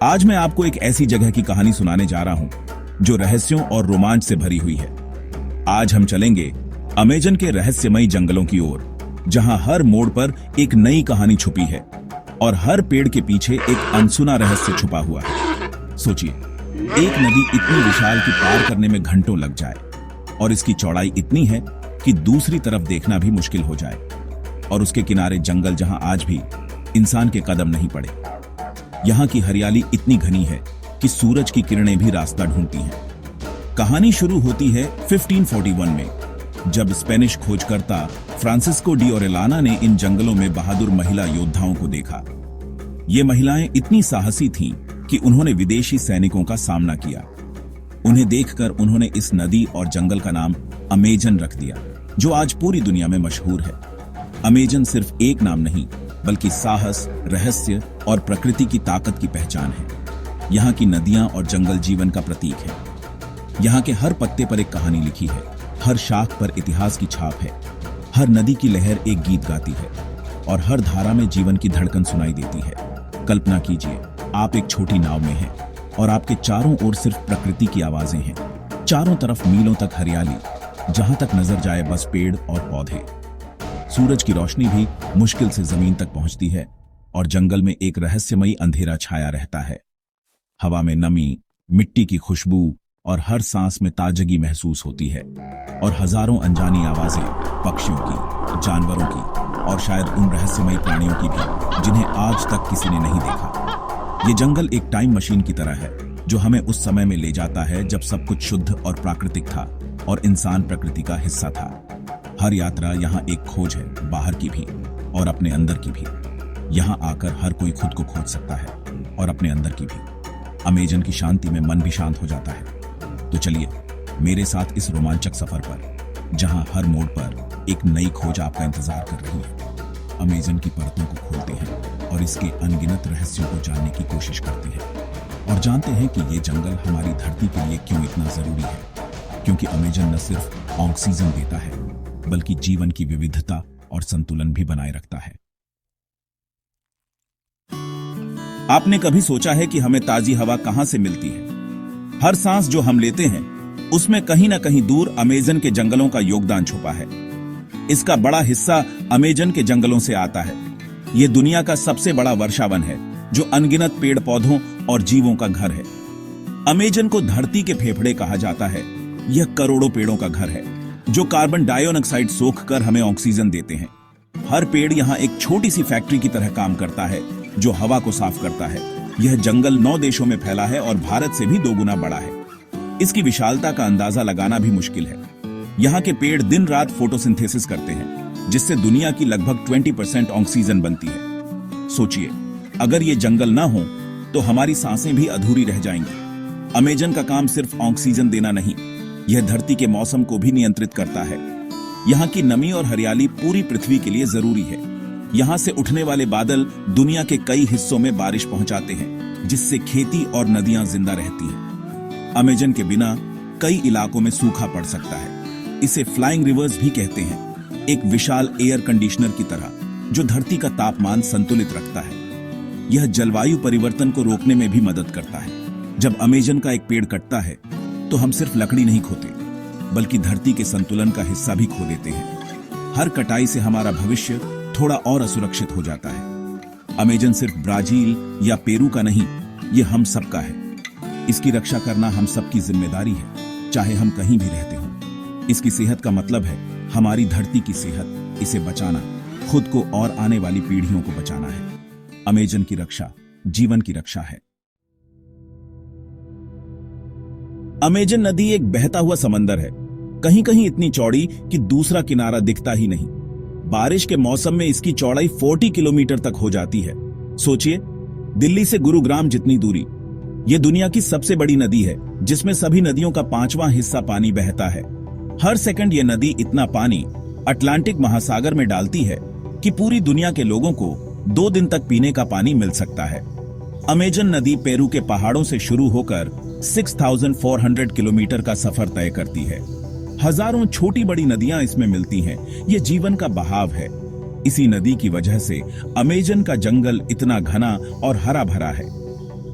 आज मैं आपको एक ऐसी जगह की कहानी सुनाने जा रहा हूं जो रहस्यों और रोमांच से भरी हुई है। आज हम चलेंगे अमेजन के रहस्यमयी जंगलों की ओर, जहां हर मोड़ पर एक नई कहानी छुपी है और हर पेड़ के पीछे एक अनसुना रहस्य छुपा हुआ है। सोचिए, एक नदी इतनी विशाल कि पार करने में घंटों लग जाए और इसकी चौड़ाई इतनी है कि दूसरी तरफ देखना भी मुश्किल हो जाए, और उसके किनारे जंगल जहां आज भी इंसान के कदम नहीं पड़े। यहाँ की हरियाली इतनी घनी है कि सूरज की किरणें भी रास्ता ढूंढती हैं। कहानी शुरू होती है 1541 में, जब स्पेनिश खोजकर्ता फ्रांसिस्को डी ओरेलाना ने इन जंगलों में बहादुर महिला योद्धाओं को देखा। ये महिलाएं इतनी साहसी थीं कि उन्होंने विदेशी सैनिकों का सामना किया। उन्हें देखकर उन्होंने इस नदी और जंगल का नाम अमेजन रख दिया, जो आज पूरी दुनिया में मशहूर है। अमेजन सिर्फ एक नाम नहीं, बल्कि साहस, रहस्य और प्रकृति की ताकत की पहचान है। यहाँ की नदियां और जंगल जीवन का प्रतीक है। यहाँ के हर पत्ते पर एक कहानी लिखी है, हर शाख पर इतिहास की छाप है, हर नदी की लहर एक गीत गाती है और हर धारा में जीवन की धड़कन सुनाई देती है। कल्पना कीजिए, आप एक छोटी नाव में हैं और आपके चारों ओर सिर्फ प्रकृति की आवाजें हैं। चारों तरफ मीलों तक हरियाली, जहां तक नजर जाए बस पेड़ और पौधे। सूरज की रोशनी भी मुश्किल से जमीन तक पहुंचती है और जंगल में एक रहस्यमयी अंधेरा छाया रहता है। हवा में नमी, मिट्टी की खुशबू और हर सांस में ताजगी महसूस होती है, और हजारों अनजानी आवाजें, पक्षियों की, जानवरों की और शायद उन रहस्यमयी प्राणियों की भी जिन्हें आज तक किसी ने नहीं देखा। ये जंगल एक टाइम मशीन की तरह है, जो हमें उस समय में ले जाता है जब सब कुछ शुद्ध और प्राकृतिक था और इंसान प्रकृति का हिस्सा था। हर यात्रा यहाँ एक खोज है, बाहर की भी और अपने अंदर की भी। यहाँ आकर हर कोई खुद को खोज सकता है और अपने अंदर की भी। अमेजन की शांति में मन भी शांत हो जाता है। तो चलिए मेरे साथ इस रोमांचक सफर पर, जहाँ हर मोड़ पर एक नई खोज आपका इंतजार कर रही है। अमेजन की परतों को खोलते हैं और इसके अनगिनत रहस्यों को जानने की कोशिश करते हैं, और जानते हैं कि ये जंगल हमारी धरती के लिए क्यों इतना जरूरी है। क्योंकि अमेजन न सिर्फ ऑक्सीजन देता है, बल्कि जीवन की विविधता और संतुलन भी बनाए रखता है। आपने कभी सोचा है कि हमें ताजी हवा कहां से मिलती है? हर सांस जो हम लेते हैं, उसमें कहीं ना कहीं दूर अमेजन के जंगलों का योगदान छुपा है। इसका बड़ा हिस्सा अमेजन के जंगलों से आता है। यह दुनिया का सबसे बड़ा वर्षावन है, जो अनगिनत पेड़ पौधों और जीवों का घर है। अमेजन को धरती के फेफड़े कहा जाता है। यह करोड़ों पेड़ों का घर है, जो कार्बन डाइऑक्साइड सोख कर हमें ऑक्सीजन देते हैं। हर पेड़ यहाँ एक छोटी सी फैक्ट्री की तरह काम करता है, जो हवा को साफ करता है। यह जंगल 9 देशों में फैला है और भारत से भी 2 गुना बड़ा है। इसकी विशालता का अंदाजा लगाना भी मुश्किल है। यहाँ के पेड़ दिन रात फोटोसिंथेसिस करते हैं, जिससे दुनिया की लगभग 20% ऑक्सीजन बनती है। सोचिए, अगर ये जंगल ना हो तो हमारी सांसें भी अधूरी रह जाएंगी। अमेजन का काम सिर्फ ऑक्सीजन देना नहीं, यह धरती के मौसम को भी नियंत्रित करता है। यहाँ की नमी और हरियाली पूरी पृथ्वी के लिए जरूरी है। यहाँ से उठने वाले बादल दुनिया के कई हिस्सों में बारिश पहुंचाते हैं, जिससे खेती और नदियां जिंदा रहती हैं। अमेजन के बिना कई इलाकों में सूखा पड़ सकता है। इसे फ्लाइंग रिवर्स भी कहते हैं, एक विशाल एयर कंडीशनर की तरह, जो धरती का तापमान संतुलित रखता है। यह जलवायु परिवर्तन को रोकने में भी मदद करता है। जब अमेजन का एक पेड़ कटता है, तो हम सिर्फ लकड़ी नहीं खोते, बल्कि धरती के संतुलन का हिस्सा भी खो देते हैं। हर कटाई से हमारा भविष्य थोड़ा और असुरक्षित हो जाता है। अमेजन सिर्फ ब्राजील या पेरू का नहीं, ये हम सबका है। इसकी रक्षा करना हम सबकी जिम्मेदारी है, चाहे हम कहीं भी रहते हों। इसकी सेहत का मतलब है हमारी धरती की सेहत। इसे बचाना खुद को और आने वाली पीढ़ियों को बचाना है। अमेजन की रक्षा जीवन की रक्षा है। अमेजन नदी एक बहता हुआ समंदर है, कहीं कहीं इतनी चौड़ी कि दूसरा किनारा दिखता ही नहीं। बारिश के मौसम में इसकी चौड़ाई 40 किलोमीटर तक हो जाती है। सोचिए, दिल्ली से गुरुग्राम जितनी दूरी। यह दुनिया की सबसे बड़ी नदी है, जिसमें सभी नदियों का 5वां हिस्सा पानी बहता है। हर सेकंड यह नदी इतना पानी अटलांटिक महासागर में डालती है कि पूरी दुनिया के लोगों को 2 दिन तक पीने का पानी मिल सकता है। अमेजन नदी पेरू के पहाड़ों से शुरू होकर 6400 किलोमीटर का सफर तय करती है। हजारों छोटी बड़ी नदियां इसमें मिलती हैं। ये जीवन का बहाव है। इसी नदी की वजह से अमेजन का जंगल इतना घना और हरा भरा है।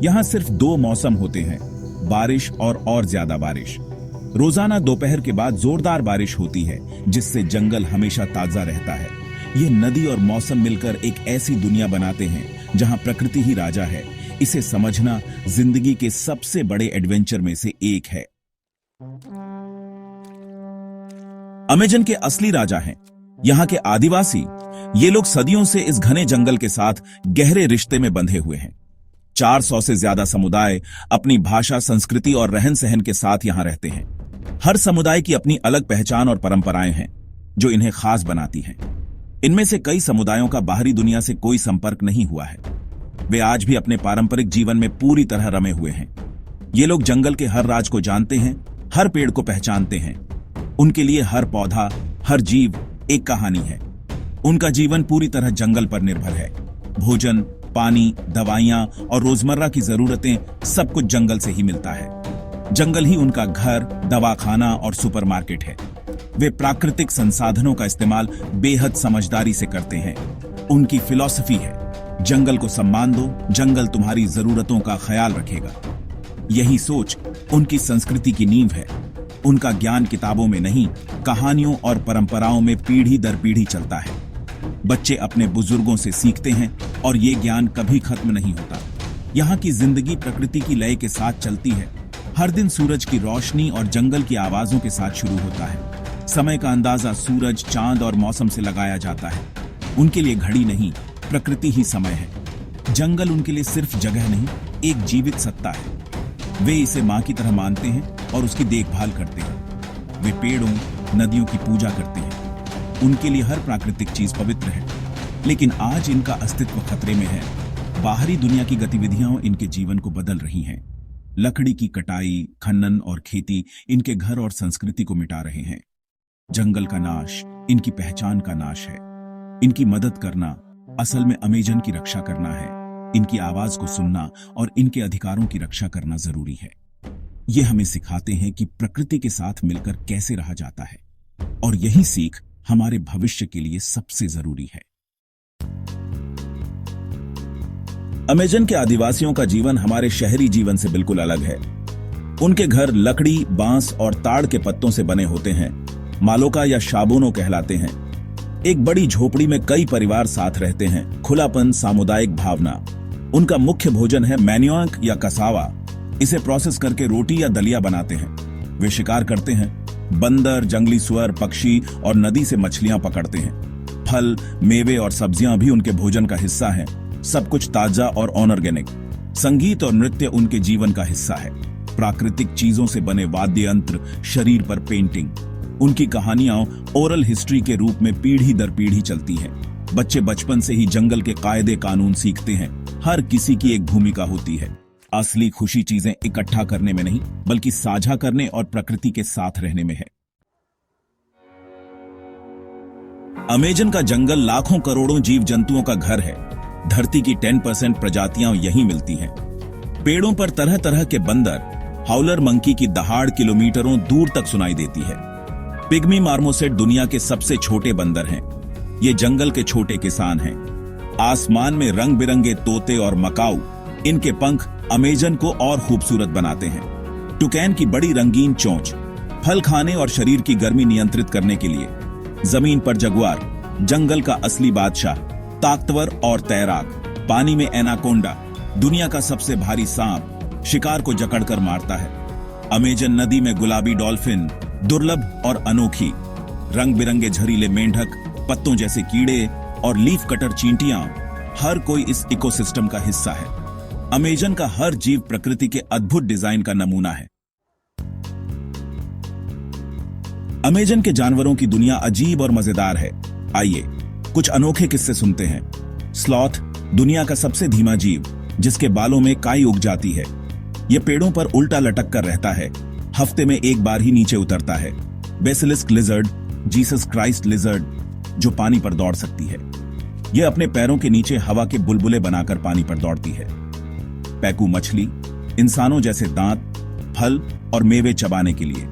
यहाँ सिर्फ 2 मौसम होते हैं, बारिश और ज्यादा बारिश। रोजाना दोपहर के बाद जोरदार बारिश होती है, जिससे जंगल हमेशा ताजा रहता है। ये नदी और मौसम मिलकर एक ऐसी दुनिया बनाते हैं जहां प्रकृति ही राजा है। इसे समझना जिंदगी के सबसे बड़े एडवेंचर में से एक है। अमेजन के असली राजा हैं यहाँ के आदिवासी। ये लोग सदियों से इस घने जंगल के साथ गहरे रिश्ते में बंधे हुए हैं। 400 से ज्यादा समुदाय अपनी भाषा, संस्कृति और रहन सहन के साथ यहां रहते हैं। हर समुदाय की अपनी अलग पहचान और परंपराएं हैं जो इन्हें खास बनाती हैं। इनमें से कई समुदायों का बाहरी दुनिया से कोई संपर्क नहीं हुआ है। वे आज भी अपने पारंपरिक जीवन में पूरी तरह रमे हुए हैं। ये लोग जंगल के हर राज को जानते हैं, हर पेड़ को पहचानते हैं। उनके लिए हर पौधा, हर जीव एक कहानी है। उनका जीवन पूरी तरह जंगल पर निर्भर है। भोजन, पानी, दवाइयां और रोजमर्रा की जरूरतें सब कुछ जंगल से ही मिलता है। जंगल ही उनका घर, दवाखाना और सुपरमार्केट है। वे प्राकृतिक संसाधनों का इस्तेमाल बेहद समझदारी से करते हैं। उनकी फिलॉसफी है, जंगल को सम्मान दो, जंगल तुम्हारी जरूरतों का ख्याल रखेगा। यही सोच उनकी संस्कृति की नींव है। उनका ज्ञान किताबों में नहीं, कहानियों और परंपराओं में पीढ़ी दर पीढ़ी चलता है। बच्चे अपने बुजुर्गों से सीखते हैं और ये ज्ञान कभी खत्म नहीं होता। यहाँ की जिंदगी प्रकृति की लय के साथ चलती है। हर दिन सूरज की रोशनी और जंगल की आवाजों के साथ शुरू होता है। समय का अंदाजा सूरज, चांद और मौसम से लगाया जाता है। उनके लिए घड़ी नहीं, प्रकृति ही समय है। जंगल उनके लिए सिर्फ जगह नहीं, एक जीवित सत्ता है। वे इसे मां की तरह मानते हैं और उसकी देखभाल करते हैं। वे पेड़ों, नदियों की पूजा करते हैं। उनके लिए हर प्राकृतिक चीज पवित्र है। लेकिन आज इनका अस्तित्व खतरे में है। बाहरी दुनिया की गतिविधियां इनके जीवन को बदल रही हैं। लकड़ी की कटाई, खनन और खेती इनके घर और संस्कृति को मिटा रहे हैं। जंगल का नाश इनकी पहचान का नाश है। इनकी मदद करना असल में अमेजन की रक्षा करना है। इनकी आवाज को सुनना और इनके अधिकारों की रक्षा करना जरूरी है। ये हमें सिखाते हैं कि प्रकृति के साथ मिलकर कैसे रहा जाता है, और यही सीख हमारे भविष्य के लिए सबसे जरूरी है। अमेजन के आदिवासियों का जीवन हमारे शहरी जीवन से बिल्कुल अलग है। उनके घर लकड़ी, बांस और ताड़ के पत्तों से बने होते हैं। मालोका या शाबोनो कहलाते हैं। एक बड़ी झोपड़ी में कई परिवार साथ रहते हैं। खुलापन, सामुदायिक भावना। उनका मुख्य भोजन है मैन्योक या कसावा। इसे प्रोसेस करके रोटी या दलिया बनाते हैं। वे शिकार करते हैं। बंदर, जंगली सुअर, पक्षी और नदी से मछलियां पकड़ते हैं। फल, मेवे और सब्जियां भी उनके भोजन का हिस्सा हैं। सब कुछ ताजा और ऑर्गेनिक। संगीत और नृत्य उनके जीवन का हिस्सा है। प्राकृतिक चीजों से बने वाद्य यंत्र, शरीर पर पेंटिंग। उनकी कहानियां ओरल हिस्ट्री के रूप में पीढ़ी दर पीढ़ी चलती हैं। बच्चे बचपन से ही जंगल के कायदे कानून सीखते हैं। हर किसी की एक भूमिका होती है। असली खुशी चीजें इकट्ठा करने में नहीं, बल्कि साझा करने और प्रकृति के साथ रहने में है। अमेजन का जंगल लाखों करोड़ों जीव जंतुओं का घर है। धरती की 10% प्रजातियां यहीं मिलती हैं। पेड़ों पर तरह तरह के बंदर, हाउलर मंकी की दहाड़ किलोमीटरों दूर तक सुनाई देती है। पिग्मी मार्मोसेट दुनिया के सबसे छोटे बंदर हैं। ये जंगल के छोटे किसान हैं। आसमान में रंग बिरंगे तोते और मकाऊ, इनके पंख अमेजन को और खूबसूरत बनाते हैं। टुकैन की बड़ी रंगीन चोंच, फल खाने और शरीर की गर्मी नियंत्रित करने के लिए। जमीन पर जगुआर, जंगल का असली बादशाह, ताकतवर और तैराक। पानी में एनाकोंडा, दुनिया का सबसे भारी सांप, शिकार को जकड़कर मारता है। अमेजन नदी में गुलाबी डॉल्फिन, दुर्लभ और अनोखी। रंग बिरंगे झरीले मेंढक, पत्तों जैसे कीड़े और लीफ कटर चींटियां, हर कोई इस इकोसिस्टम का हिस्सा है। अमेजन का हर जीव प्रकृति के अद्भुत डिजाइन का नमूना है। अमेजन के जानवरों की दुनिया अजीब और मजेदार है। आइए कुछ अनोखे किस्से सुनते हैं। स्लॉथ, दुनिया का सबसे धीमा जीव, जिसके बालों में काई उग जाती है। यह पेड़ों पर उल्टा लटक कर रहता है। हफ्ते में एक बार ही नीचे उतरता है। Basilisk lizard, Jesus Christ lizard, जो पानी पर दौड़ सकती है। यह अपने पैरों के नीचे हवा के बुलबुले बनाकर पानी पर दौड़ती है। पैकू मछली, इंसानों जैसे दांत, फल और मेवे चबाने के लिए।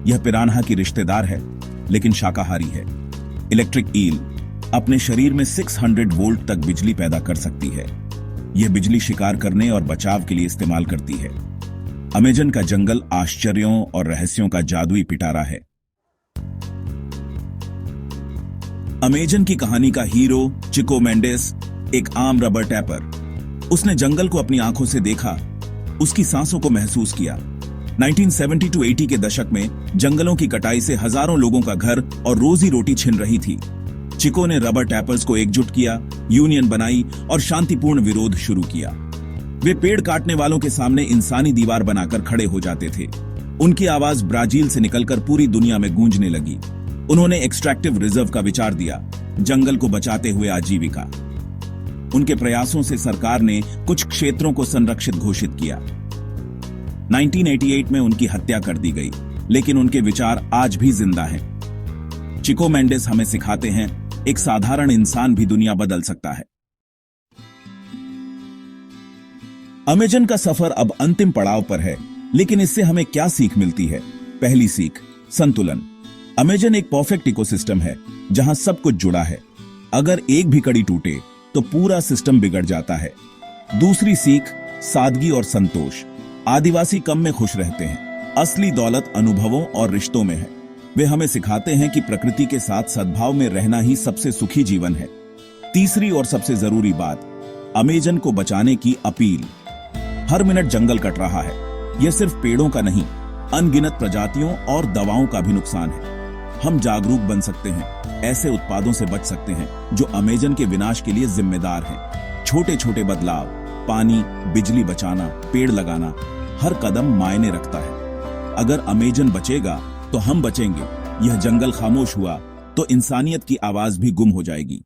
यह पिरान्हा की रिश्तेदार है, लेकिन शाकाहारी है। इलेक्ट्रिक ईल, अपने शरीर में 600 वोल्ट तक बिजली पैदा कर सकती है। यह बिजली शिकार करने और बचाव के लिए इस्तेमाल करती है। अमेजन का जंगल आश्चर्यों और रहस्यों का जादुई पिटारा है। अमेजन की कहानी का हीरो चिको मेंडेस एक आम रबर टैपर। उसने जंगल को अपनी आंखों से देखा, उसकी सांसों को महसूस किया। 1970-80 के दशक में जंगलों की कटाई से हजारों लोगों का घर और रोजी रोटी छिन रही थी। चिको ने रबर टैपर्स को एकजुट किया, यूनियन बनाई और शांतिपूर्ण विरोध शुरू किया। वे पेड़ काटने वालों के सामने इंसानी दीवार बनाकर खड़े हो जाते थे। उनकी आवाज ब्राजील से निकलकर पूरी दुनिया में गूंजने लगी। उन्होंने एक्सट्रैक्टिव रिजर्व का विचार दिया, जंगल को बचाते हुए आजीविका। उनके प्रयासों से सरकार ने कुछ क्षेत्रों को संरक्षित घोषित किया। 1988 में उनकी हत्या कर दी गई, लेकिन उनके विचार आज भी जिंदा हैं। चिको मेंडेस हमें सिखाते हैं, एक साधारण इंसान भी दुनिया बदल सकता है। अमेजन का सफर अब अंतिम पड़ाव पर है, लेकिन इससे हमें क्या सीख मिलती है? पहली सीख, संतुलन। अमेजन एक परफेक्ट इकोसिस्टम है जहां सब कुछ जुड़ा है। अगर एक भी कड़ी टूटे तो पूरा सिस्टम बिगड़ जाता है। दूसरी सीख, सादगी और संतोष। आदिवासी कम में खुश रहते हैं, असली दौलत अनुभवों और रिश्तों में है। वे हमें सिखाते हैं कि प्रकृति के साथ सद्भाव में रहना ही सबसे सुखी जीवन है। तीसरी और सबसे जरूरी बात, अमेजन को बचाने की अपील। हर मिनट जंगल कट रहा है। यह सिर्फ पेड़ों का नहीं, अनगिनत प्रजातियों और दवाओं का भी नुकसान है। हम जागरूक बन सकते हैं, ऐसे उत्पादों से बच सकते हैं जो अमेजन के विनाश के लिए जिम्मेदार हैं। छोटे छोटे बदलाव, पानी, बिजली बचाना, पेड़ लगाना, हर कदम मायने रखता है। अगर अमेजन बचेगा तो हम बचेंगे। यह जंगल खामोश हुआ तो इंसानियत की आवाज भी गुम हो जाएगी।